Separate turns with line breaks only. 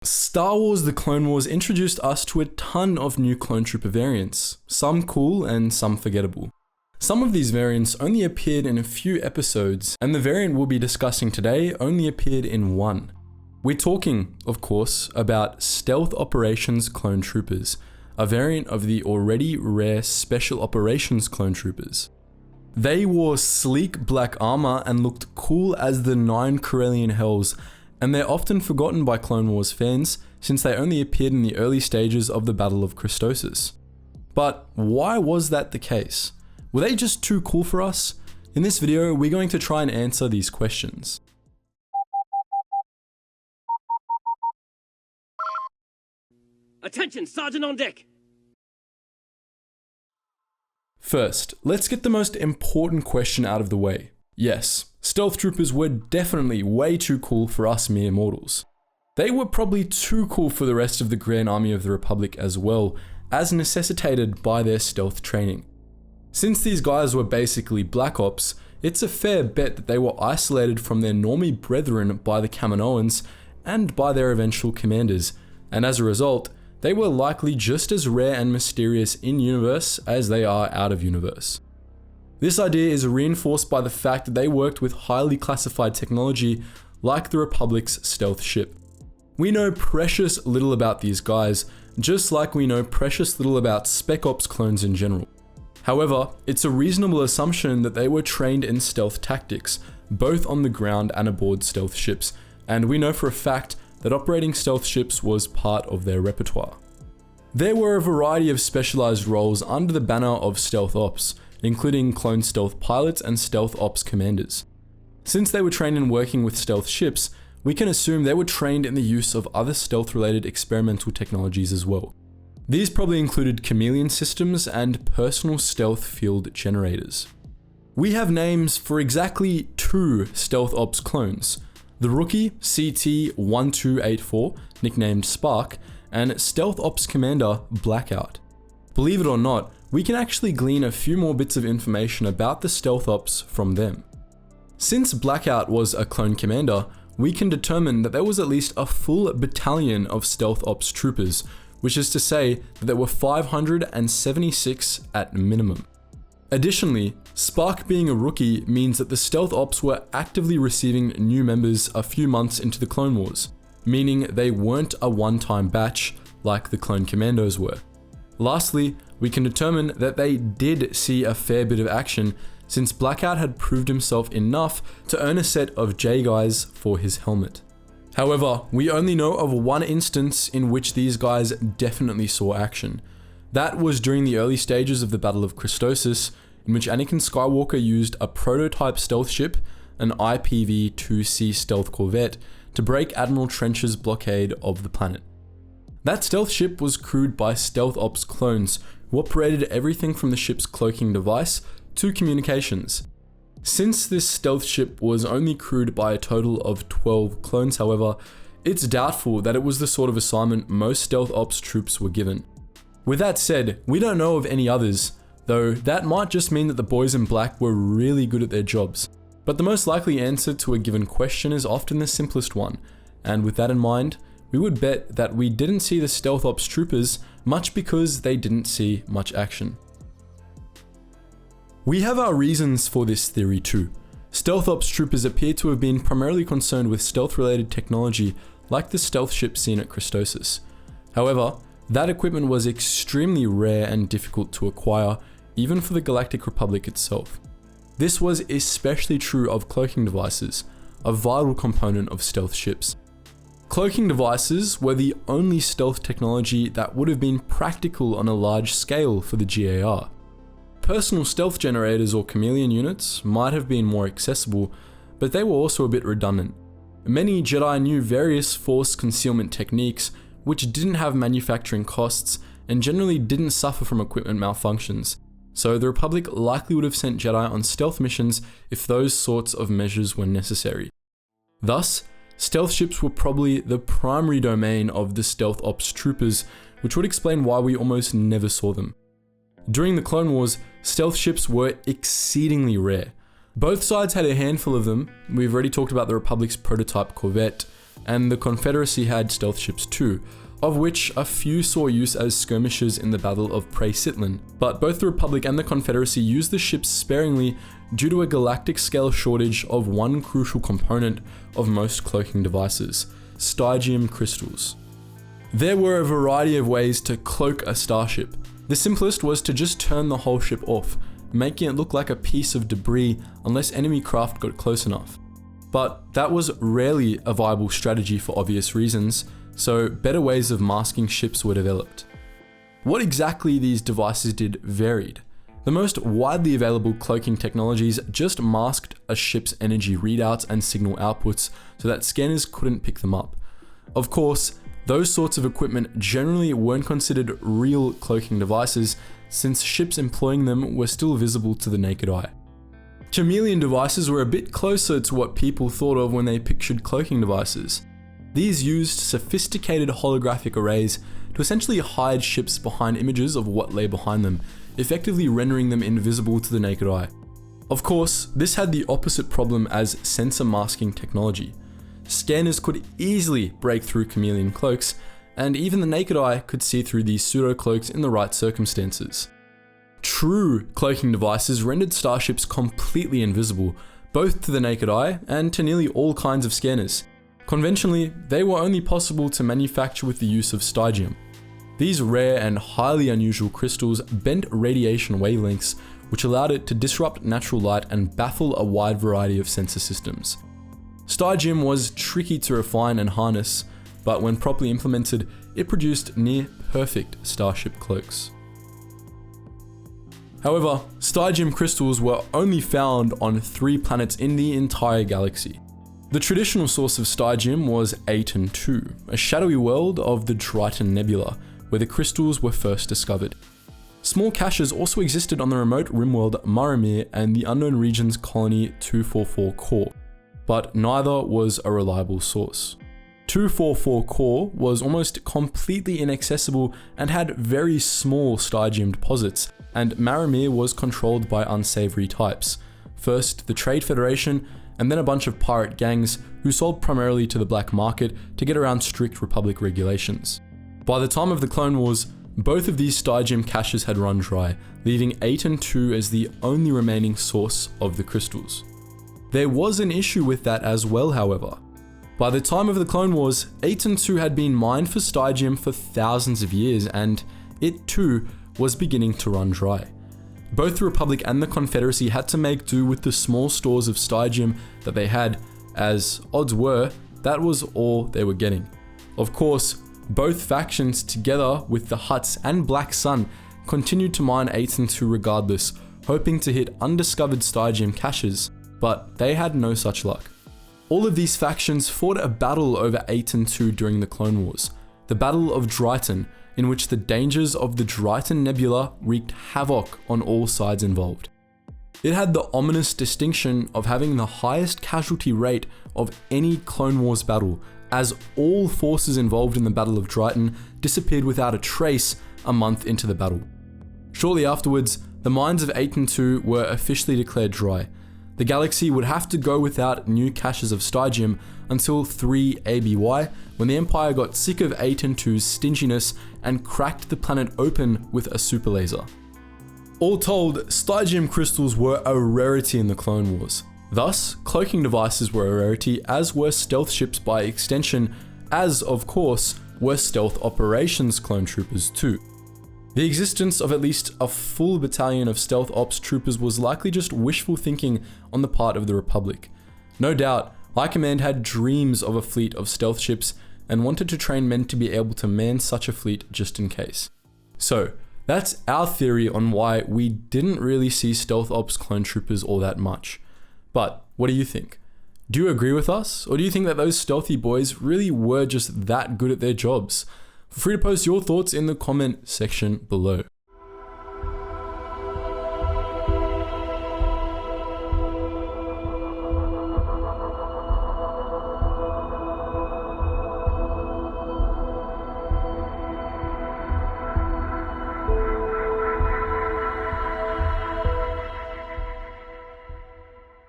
Star Wars The Clone Wars introduced us to a ton of new clone trooper variants, some cool and some forgettable. Some of these variants only appeared in a few episodes, and the variant we'll be discussing today only appeared in one. We're talking, of course, about Stealth Operations Clone Troopers, a variant of the already rare Special Operations Clone Troopers. They wore sleek black armor and looked cool as the 9 Corellian Hells, and they're often forgotten by Clone Wars fans since they only appeared in the early stages of the Battle of Christosis. But why was that the case? Were they just too cool for us? In this video, we're going to try and answer these questions.
Attention, Sergeant on deck!
First, let's get the most important question out of the way. Yes, stealth troopers were definitely way too cool for us mere mortals. They were probably too cool for the rest of the Grand Army of the Republic as well, as necessitated by their stealth training. Since these guys were basically Black Ops, it's a fair bet that they were isolated from their normie brethren by the Kaminoans and by their eventual commanders, and as a result, they were likely just as rare and mysterious in-universe as they are out-of-universe. This idea is reinforced by the fact that they worked with highly classified technology like the Republic's stealth ship. We know precious little about these guys, just like we know precious little about Spec Ops clones in general. However, it's a reasonable assumption that they were trained in stealth tactics, both on the ground and aboard stealth ships, and we know for a fact that operating stealth ships was part of their repertoire. There were a variety of specialized roles under the banner of stealth ops, including clone stealth pilots and stealth ops commanders. Since they were trained in working with stealth ships, we can assume they were trained in the use of other stealth-related experimental technologies as well. These probably included chameleon systems and personal stealth field generators. We have names for exactly 2 stealth ops clones: the rookie CT-1284, nicknamed Spark, and stealth ops commander Blackout. Believe it or not, we can actually glean a few more bits of information about the stealth ops from them. Since Blackout was a clone commander, we can determine that there was at least a full battalion of stealth ops troopers, which is to say that there were 576 at minimum. Additionally, Spark being a rookie means that the stealth ops were actively receiving new members a few months into the Clone Wars, meaning they weren't a one-time batch like the clone commandos were. Lastly, we can determine that they did see a fair bit of action since Blackout had proved himself enough to earn a set of J-Guys for his helmet. However, we only know of one instance in which these guys definitely saw action. That was during the early stages of the Battle of Christosis, in which Anakin Skywalker used a prototype stealth ship, an IPV-2C stealth corvette, to break Admiral Trench's blockade of the planet. That stealth ship was crewed by stealth ops clones, who operated everything from the ship's cloaking device to communications. Since this stealth ship was only crewed by a total of 12 clones, however, it's doubtful that it was the sort of assignment most stealth ops troops were given. With that said, we don't know of any others, though that might just mean that the boys in black were really good at their jobs. But the most likely answer to a given question is often the simplest one, and with that in mind, we would bet that we didn't see the stealth ops troopers much because they didn't see much action. We have our reasons for this theory too. Stealth ops troopers appear to have been primarily concerned with stealth-related technology like the stealth ship seen at Christosis. However, that equipment was extremely rare and difficult to acquire, even for the Galactic Republic itself. This was especially true of cloaking devices, a vital component of stealth ships. Cloaking devices were the only stealth technology that would have been practical on a large scale for the GAR. Personal stealth generators or chameleon units might have been more accessible, but they were also a bit redundant. Many Jedi knew various force concealment techniques which didn't have manufacturing costs and generally didn't suffer from equipment malfunctions, so the Republic likely would have sent Jedi on stealth missions if those sorts of measures were necessary. Thus, stealth ships were probably the primary domain of the stealth ops troopers, which would explain why we almost never saw them. During the Clone Wars, stealth ships were exceedingly rare. Both sides had a handful of them. We've already talked about the Republic's prototype corvette, and the Confederacy had stealth ships too, of which a few saw use as skirmishers in the Battle of Pre-Sitlin, but both the Republic and the Confederacy used the ships sparingly due to a galactic scale shortage of one crucial component of most cloaking devices: stygium crystals. There were a variety of ways to cloak a starship. The simplest was to just turn the whole ship off, making it look like a piece of debris unless enemy craft got close enough. But that was rarely a viable strategy for obvious reasons, so better ways of masking ships were developed. What exactly these devices did varied. The most widely available cloaking technologies just masked a ship's energy readouts and signal outputs so that scanners couldn't pick them up. Of course, those sorts of equipment generally weren't considered real cloaking devices, since ships employing them were still visible to the naked eye. Chameleon devices were a bit closer to what people thought of when they pictured cloaking devices. These used sophisticated holographic arrays to essentially hide ships behind images of what lay behind them, effectively rendering them invisible to the naked eye. Of course, this had the opposite problem as sensor masking technology. Scanners could easily break through chameleon cloaks, and even the naked eye could see through these pseudo-cloaks in the right circumstances. True cloaking devices rendered starships completely invisible, both to the naked eye and to nearly all kinds of scanners. Conventionally, they were only possible to manufacture with the use of stygium. These rare and highly unusual crystals bent radiation wavelengths, which allowed it to disrupt natural light and baffle a wide variety of sensor systems. Stygium was tricky to refine and harness, but when properly implemented, it produced near-perfect starship cloaks. However, stygium crystals were only found on 3 planets in the entire galaxy. The traditional source of stygium was Aten II, a shadowy world of the Triton Nebula, where the crystals were first discovered. Small caches also existed on the remote rimworld Maramir and the unknown region's colony 244 Core, but neither was a reliable source. 244 Core was almost completely inaccessible and had very small stygium deposits, and Maramir was controlled by unsavory types. First, the Trade Federation, and then a bunch of pirate gangs who sold primarily to the black market to get around strict Republic regulations. By the time of the Clone Wars, both of these stygium caches had run dry, leaving Aten II as the only remaining source of the crystals. There was an issue with that as well, however. By the time of the Clone Wars, Aten II had been mined for stygium for thousands of years, and it too was beginning to run dry. Both the Republic and the Confederacy had to make do with the small stores of stygium that they had, as odds were, that was all they were getting. Of course, both factions, together with the Hutts and Black Sun, continued to mine Aten II regardless, hoping to hit undiscovered stygium caches, but they had no such luck. All of these factions fought a battle over Aten II during the Clone Wars, the Battle of Dryton, in which the dangers of the Dryton Nebula wreaked havoc on all sides involved. It had the ominous distinction of having the highest casualty rate of any Clone Wars battle, as all forces involved in the Battle of Dryton disappeared without a trace a month into the battle. Shortly afterwards, the mines of Aten II were officially declared dry. The galaxy would have to go without new caches of stygium until 3 ABY, when the Empire got sick of Aten II's stinginess and cracked the planet open with a super laser. All told, stygium crystals were a rarity in the Clone Wars. Thus, cloaking devices were a rarity, as were stealth ships by extension, as of course were stealth operations clone troopers too. The existence of at least a full battalion of stealth ops troopers was likely just wishful thinking on the part of the Republic. No doubt, High Command had dreams of a fleet of stealth ships and wanted to train men to be able to man such a fleet just in case. So, that's our theory on why we didn't really see stealth ops clone troopers all that much. But what do you think? Do you agree with us, or do you think that those stealthy boys really were just that good at their jobs? Feel free to post your thoughts in the comment section below.